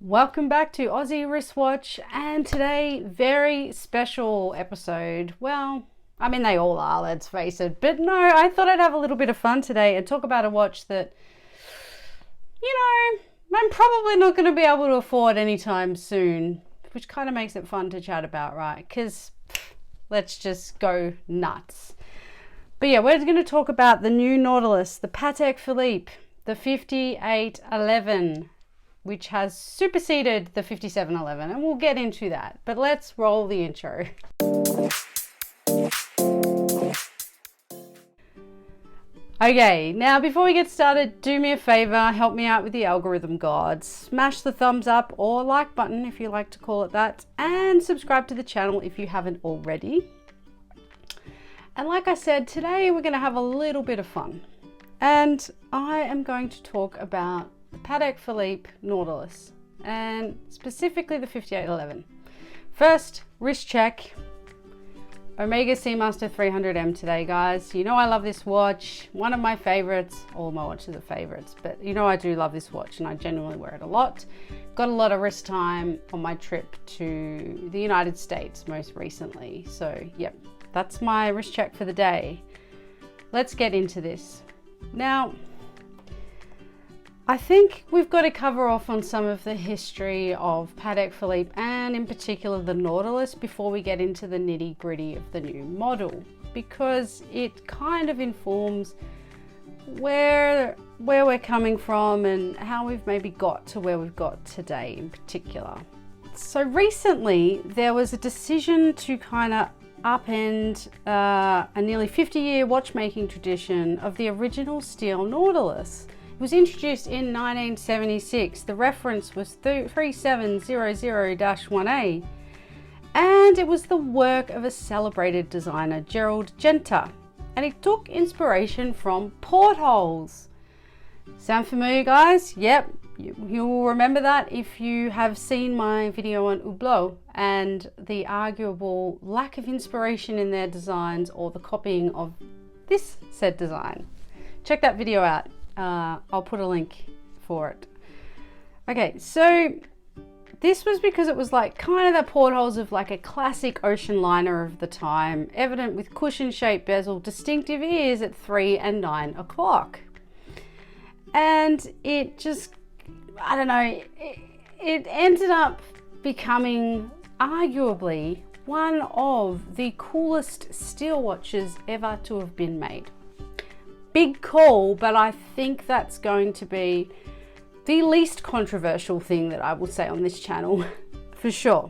Welcome back to Aussie Wristwatch, and today, very special episode. Well, I mean, they all are, let's face it, but no, I thought I'd have a little bit of fun today and talk about a watch that, I'm probably not going to be able to afford anytime soon, which kind of makes it fun to chat about, right? Because let's just go nuts. But yeah, we're going to talk about the new Nautilus, the Patek Philippe, the 5811, which has superseded the 5711, and we'll get into that. But let's roll the intro. Okay, now before we get started, do me a favor, help me out with the algorithm gods. Smash the thumbs up or like button if you like to call it that, and subscribe to the channel if you haven't already. And like I said, today we're going to have a little bit of fun. And I am going to talk about the Patek Philippe Nautilus, and specifically the 5811. First, wrist check. Omega Seamaster 300M today, guys. You know I love this watch. One of my favorites. All my watches are favorites, but I do love this watch and I genuinely wear it a lot. Got a lot of wrist time on my trip to the United States most recently. So, yep, that's my wrist check for the day. Let's get into this. Now, I think we've got to cover off on some of the history of Patek Philippe and in particular the Nautilus before we get into the nitty gritty of the new model, because it kind of informs where we're coming from and how we've maybe got to where we've got today in particular. So recently there was a decision to kind of upend a nearly 50-year watchmaking tradition of the original steel Nautilus. It was introduced in 1976. The reference was 3700-1A, and it was the work of a celebrated designer, Gerald Genta, and it took inspiration from portholes. Sound familiar, guys? Yep, you will remember that if you have seen my video on Hublot and the arguable lack of inspiration in their designs or the copying of this said design. Check that video out. I'll put a link for it. Okay, so this was because it was like kind of the portholes of like a classic ocean liner of the time, evident with cushion-shaped bezel, distinctive ears at 3 and 9 o'clock. And it just, I don't know, it ended up becoming arguably one of the coolest steel watches ever to have been made. Big call, but I think that's going to be the least controversial thing that I will say on this channel, for sure.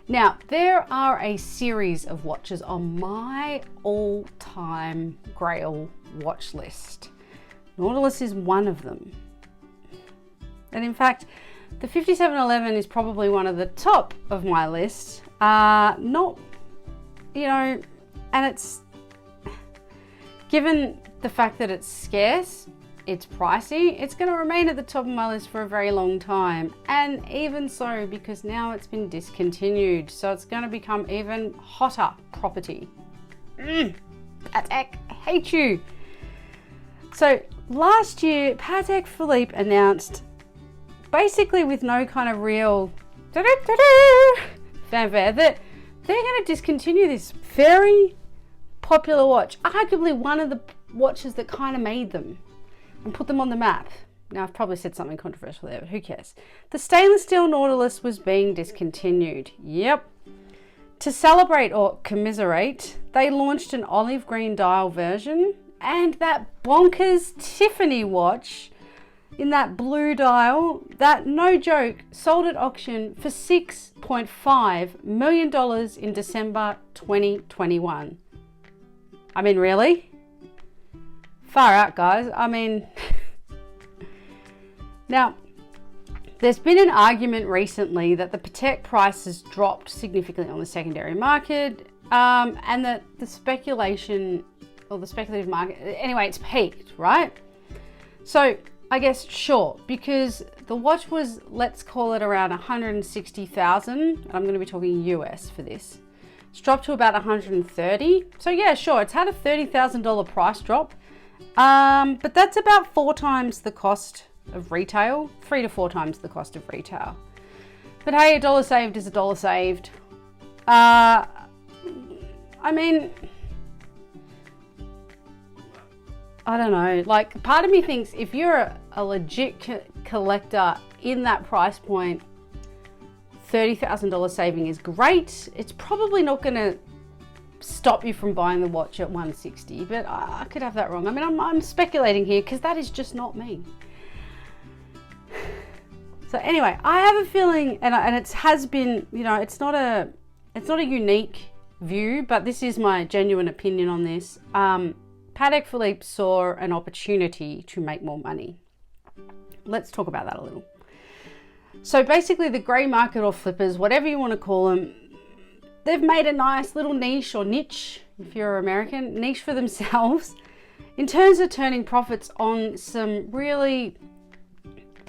Now, there are a series of watches on my all-time grail watch list. Nautilus is one of them. And in fact, the 5711 is probably one of the top of my list. And it's, given the fact that it's scarce, it's pricey, it's going to remain at the top of my list for a very long time. And even so, because now it's been discontinued, so it's going to become even hotter property. Patek, I hate you. So last year, Patek Philippe announced, basically with no kind of real fanfare, that they're going to discontinue this very popular watch, arguably one of the watches that kind of made them, and put them on the map. Now, I've probably said something controversial there, but who cares? The stainless steel Nautilus was being discontinued. Yep. To celebrate or commiserate, they launched an olive green dial version, and that bonkers Tiffany watch in that blue dial, that, no joke, sold at auction for $6.5 million in December 2021. I mean, really? Far out, guys. I mean, now, there's been an argument recently that the Patek price has dropped significantly on the secondary market, and that the speculation, or the speculative market, anyway, it's peaked, right? So, I guess, sure, because the watch was, let's call it around 160,000, and I'm going to be talking US for this. It's dropped to about 130. So yeah, sure, it's had a $30,000 price drop. But that's about 4 times the cost of retail, 3 to 4 times the cost of retail. But hey, $1 saved is $1 saved. I mean, I don't know, like part of me thinks if you're a legit collector in that price point, $30,000 saving is great. It's probably not going to stop you from buying the watch at $160, but I could have that wrong. I mean, I'm speculating here because that is just not me. So anyway, I have a feeling, and it has been, you know, it's not a unique view, but this is my genuine opinion on this. Patek Philippe saw an opportunity to make more money. Let's talk about that a little. So basically the grey market or flippers, whatever you want to call them, they've made a nice little niche or niche, if you're American, niche for themselves in terms of turning profits on some really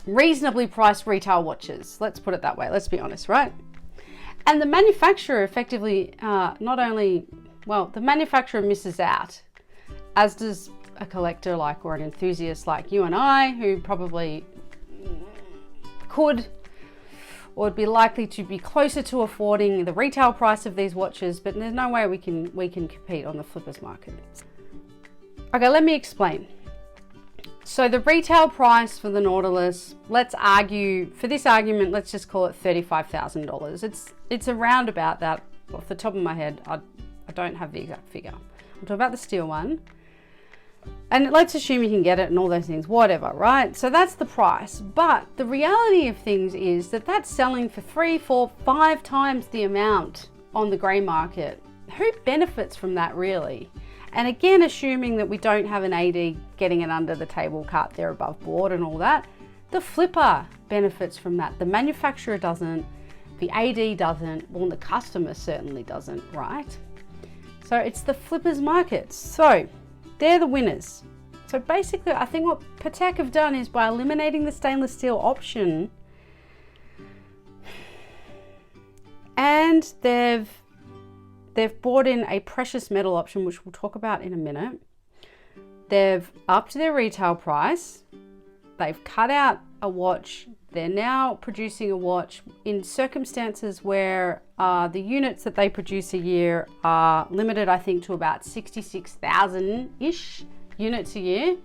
reasonably priced retail watches. Let's put it that way. Let's be honest, right? And the manufacturer effectively, the manufacturer misses out, as does a collector like, or an enthusiast like you and I, who probably could or would be likely to be closer to affording the retail price of these watches, but there's no way we can compete on the flippers market. Okay, let me explain. So the retail price for the Nautilus, let's argue, for this argument, let's just call it $35,000. It's around about that. Off the top of my head, I don't have the exact figure. I'm talking about the steel one. And let's assume you can get it and all those things, whatever, right? So that's the price. But the reality of things is that that's selling for 3, 4, 5 times the amount on the grey market. Who benefits from that really? And again, assuming that we don't have an AD getting it under the table, cart there above board and all that, the flipper benefits from that. The manufacturer doesn't, the AD doesn't, well, the customer certainly doesn't, right? So it's the flippers market. So they're the winners. So basically, I think what Patek have done is by eliminating the stainless steel option, and they've brought in a precious metal option, which we'll talk about in a minute. They've upped their retail price. They've cut out a watch. They're now producing a watch in circumstances where the units that they produce a year are limited, I think, to about 66,000-ish units a year.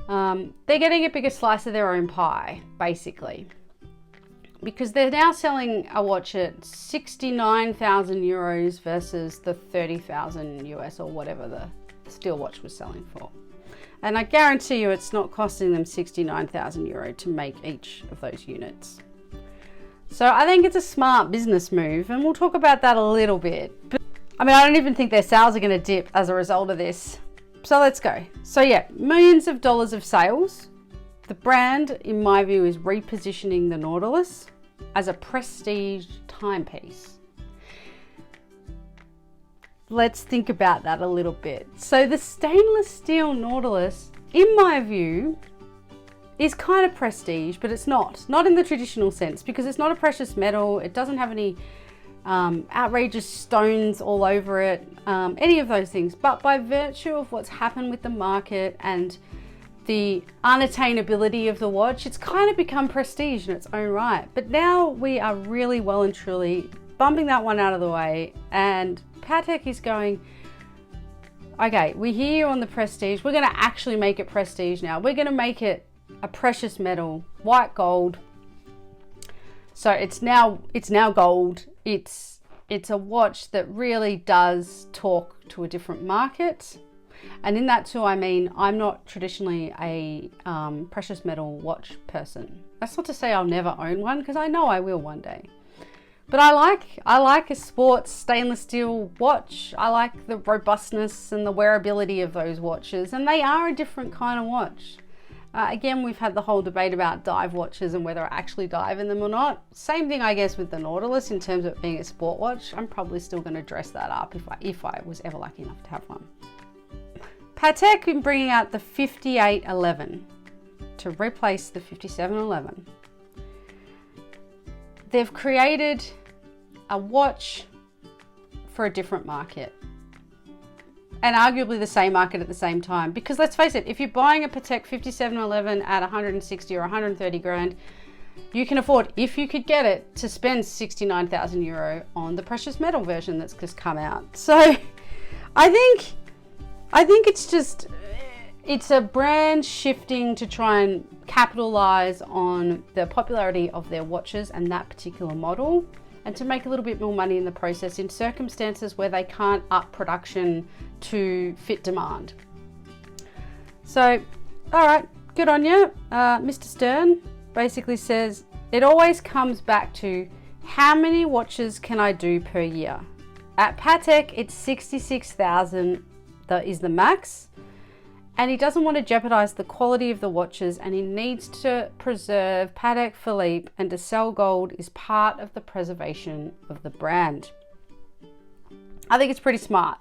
They're getting a bigger slice of their own pie, basically, because they're now selling a watch at 69,000 euros versus the 30,000 US or whatever the steel watch was selling for. And I guarantee you it's not costing them 69,000 euro to make each of those units. So I think it's a smart business move, and we'll talk about that a little bit. But I mean, I don't even think their sales are going to dip as a result of this. So let's go. So yeah, millions of dollars of sales. The brand, in my view, is repositioning the Nautilus as a prestige timepiece. Let's think about that a little bit. So the stainless steel Nautilus, in my view, is kind of prestige, but it's not in the traditional sense, because it's not a precious metal. It doesn't have any outrageous stones all over it, any of those things. But by virtue of what's happened with the market and the unattainability of the watch, it's kind of become prestige in its own right. But now we are really well and truly bumping that one out of the way, and Patek is going, okay, we're here on the prestige. We're going to actually make it prestige now. We're going to make it a precious metal, white gold. So it's now gold. It's a watch that really does talk to a different market. And in that too, I mean, I'm not traditionally a precious metal watch person. That's not to say I'll never own one, because I know I will one day. But I like a sports stainless steel watch. I like the robustness and the wearability of those watches, and they are a different kind of watch. Again, we've had the whole debate about dive watches and whether I actually dive in them or not. Same thing, I guess, with the Nautilus in terms of it being a sport watch. I'm probably still going to dress that up if I was ever lucky enough to have one. Patek in bringing out the 5811 to replace the 5711. They've created a watch for a different market. and arguably the same market at the same time. Because let's face it, if you're buying a Patek 5711 at 160 or 130 grand, you can afford, if you could get it, to spend 69,000 euro on the precious metal version that's just come out. So I think it's a brand shifting to try and capitalize on the popularity of their watches and that particular model, and to make a little bit more money in the process in circumstances where they can't up production to fit demand. So, all right, good on you. Mr. Stern basically says, it always comes back to how many watches can I do per year? At Patek, it's 66,000 that is the max. And he doesn't want to jeopardize the quality of the watches, and he needs to preserve Patek Philippe, and to sell gold is part of the preservation of the brand. I think it's pretty smart.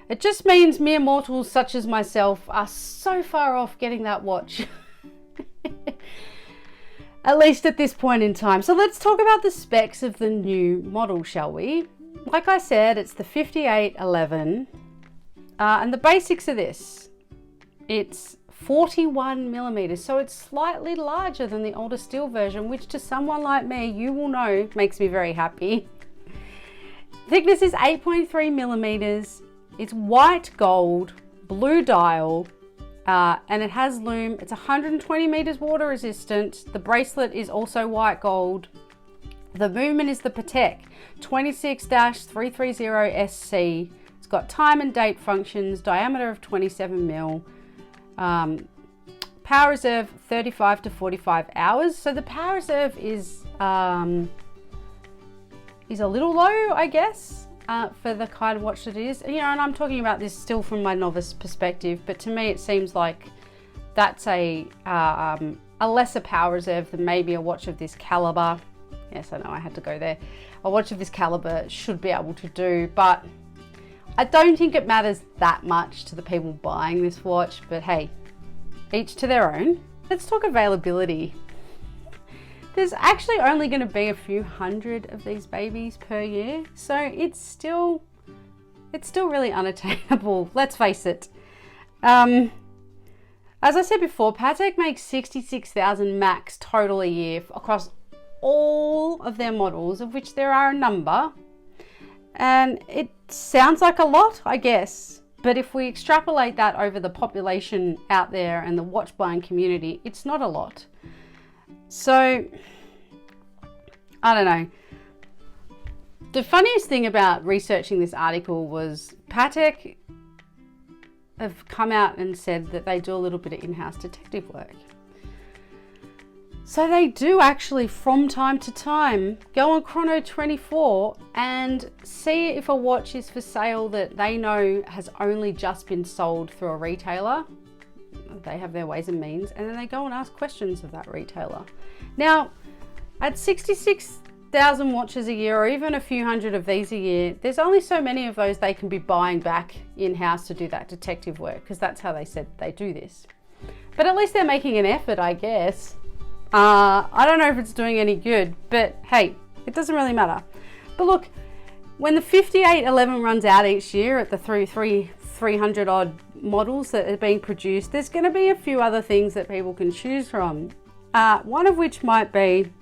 It just means mere mortals such as myself are so far off getting that watch. At least at this point in time. So let's talk about the specs of the new model, shall we? Like I said, it's the 5811, and the basics are this. It's 41 millimeters, so it's slightly larger than the older steel version, which to someone like me, you will know, makes me very happy. Thickness is 8.3 millimeters. It's white gold, blue dial, and it has lume. It's 120 meters water resistant. The bracelet is also white gold. The movement is the Patek 26-330SC. It's got time and date functions, diameter of 27 mil. Power reserve 35 to 45 hours. So the power reserve is a little low, I guess, for the kind of watch that it is. You know, and I'm talking about this still from my novice perspective, but to me it seems like that's a lesser power reserve than maybe a watch of this caliber. Yes, I know I had to go there. A watch of this caliber should be able to do, but I don't think it matters that much to the people buying this watch, but hey, each to their own. Let's talk availability. There's actually only going to be a few hundred of these babies per year, so it's still really unattainable, let's face it. As I said before, Patek makes 66,000 max total a year across all of their models, of which there are a number. And it sounds like a lot, I guess, but if we extrapolate that over the population out there and the watch buying community, it's not a lot. So, I don't know. The funniest thing about researching this article was Patek have come out and said that they do a little bit of in-house detective work. So they do actually, from time to time, go on Chrono24 and see if a watch is for sale that they know has only just been sold through a retailer. They have their ways and means, and then they go and ask questions of that retailer. Now, at 66,000 watches a year, or even a few hundred of these a year, there's only so many of those they can be buying back in-house to do that detective work, because that's how they said they do this. But at least they're making an effort, I guess. I don't know if it's doing any good, but hey, it doesn't really matter. But look, when the 5811 runs out each year at the 300 odd models that are being produced, there's going to be a few other things that people can choose from. One of which might be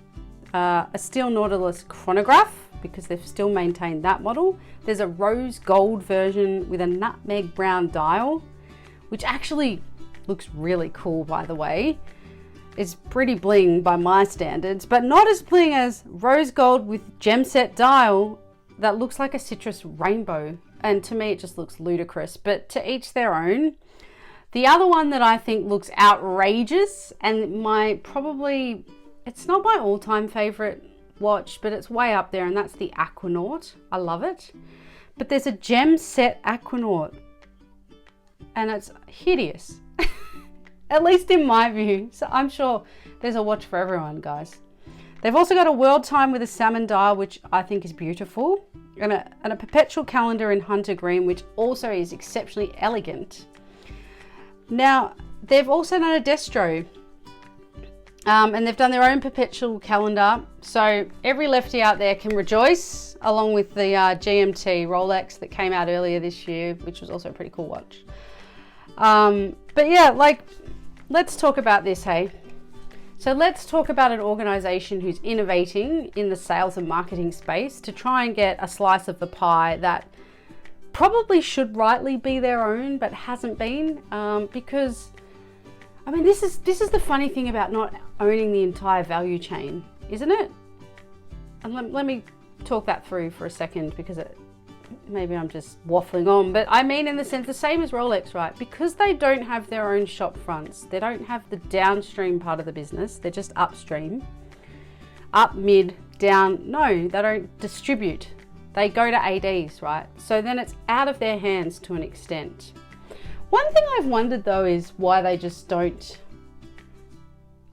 a steel Nautilus chronograph, because they've still maintained that model. There's a rose gold version with a nutmeg brown dial, which actually looks really cool, by the way. It's pretty bling by my standards, but not as bling as rose gold with gem set dial that looks like a citrus rainbow. And to me, it just looks ludicrous, but to each their own. The other one that I think looks outrageous, and it's not my all-time favorite watch, but it's way up there, and that's the Aquanaut. I love it. But there's a gem set Aquanaut, and it's hideous. At least in my view. So I'm sure there's a watch for everyone, guys. They've also got a world time with a salmon dial, which I think is beautiful, and a perpetual calendar in hunter green, which also is exceptionally elegant. Now, they've also done a destro, and they've done their own perpetual calendar, so every lefty out there can rejoice. along with the GMT Rolex that came out earlier this year, which was also a pretty cool watch. But yeah, like, let's talk about this, hey? So let's talk about an organization who's innovating in the sales and marketing space to try and get a slice of the pie that probably should rightly be their own, but hasn't been, because, I mean, this is the funny thing about not owning the entire value chain, isn't it? And let me talk that through for a second, because maybe I'm just waffling on, but I mean, in the sense, the same as Rolex, right? Because they don't have their own shop fronts, they don't have the downstream part of the business, they're just upstream, up, mid, down. No, they don't distribute. They go to ADs, right? So then it's out of their hands to an extent. One thing I've wondered though is why they just don't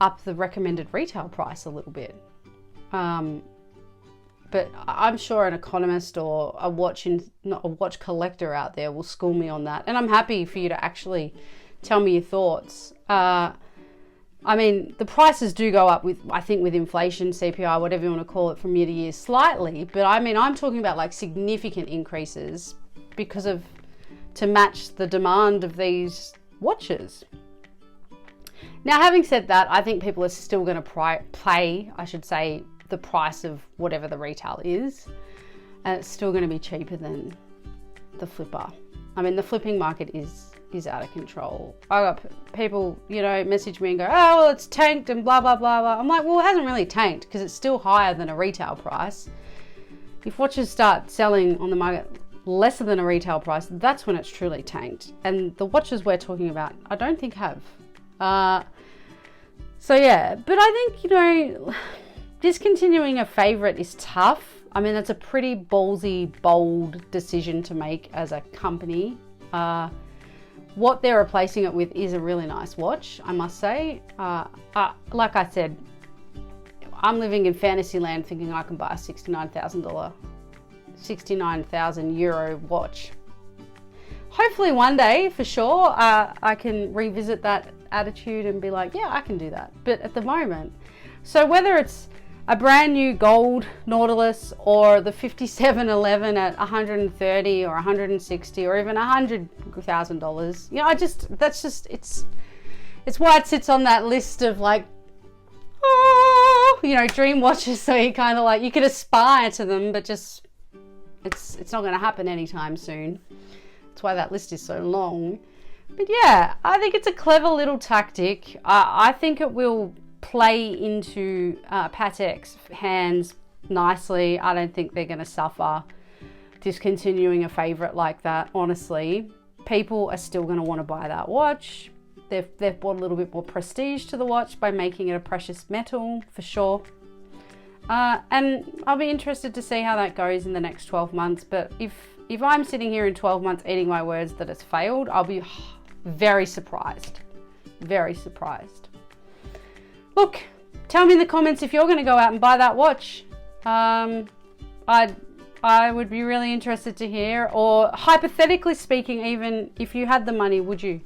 up the recommended retail price a little bit. But I'm sure an economist or a watch collector out there will school me on that. And I'm happy for you to actually tell me your thoughts. I mean, the prices do go up with, I think, with inflation, CPI, whatever you want to call it, from year to year slightly. But I mean, I'm talking about like significant increases because of, to match the demand of these watches. Now, having said that, I think people are still going to pay, I should say, the price of whatever the retail is. And it's still going to be cheaper than the flipper. I mean, the flipping market is out of control. I got people, you know, message me and go, oh, well, it's tanked and blah, blah, blah, blah. I'm like, well, it hasn't really tanked because it's still higher than a retail price. If watches start selling on the market lesser than a retail price, that's when it's truly tanked. And the watches we're talking about, I don't think have. So yeah, but I think, you know, discontinuing a favorite is tough. I mean, that's a pretty ballsy, bold decision to make as a company. What they're replacing it with is a really nice watch, I must say. Like I said, I'm living in fantasy land thinking I can buy a €69,000 watch. Hopefully one day, for sure, I can revisit that attitude and be like, yeah, I can do that. But at the moment, so whether it's a brand new gold Nautilus or the 5711 at 130 or 160 or even $100,000, you know, it's why it sits on that list of like, oh, you know, dream watches. So you kind of like, you could aspire to them, but just it's not going to happen anytime soon. That's why that list is so long. But yeah, I think it's a clever little tactic. I think it will play into Patek's hands nicely. I don't think they're going to suffer discontinuing a favorite like that. Honestly, people are still going to want to buy that watch. They've brought a little bit more prestige to the watch by making it a precious metal, for sure. And I'll be interested to see how that goes in the next 12 months. But if I'm sitting here in 12 months eating my words that it's failed, I'll be very surprised. Very surprised. Look, tell me in the comments if you're going to go out and buy that watch. I would be really interested to hear. Or hypothetically speaking, even if you had the money, would you?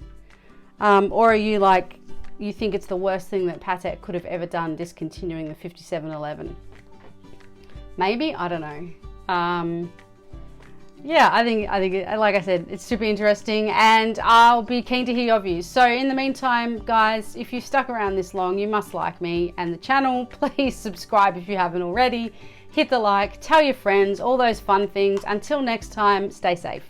Or are you like, you think it's the worst thing that Patek could have ever done, discontinuing the 5711? Maybe, I don't know. Yeah, I think, like I said, it's super interesting and I'll be keen to hear your views. So in the meantime, guys, if you've stuck around this long, you must like me and the channel. Please subscribe if you haven't already. Hit the like, tell your friends, all those fun things. Until next time, stay safe.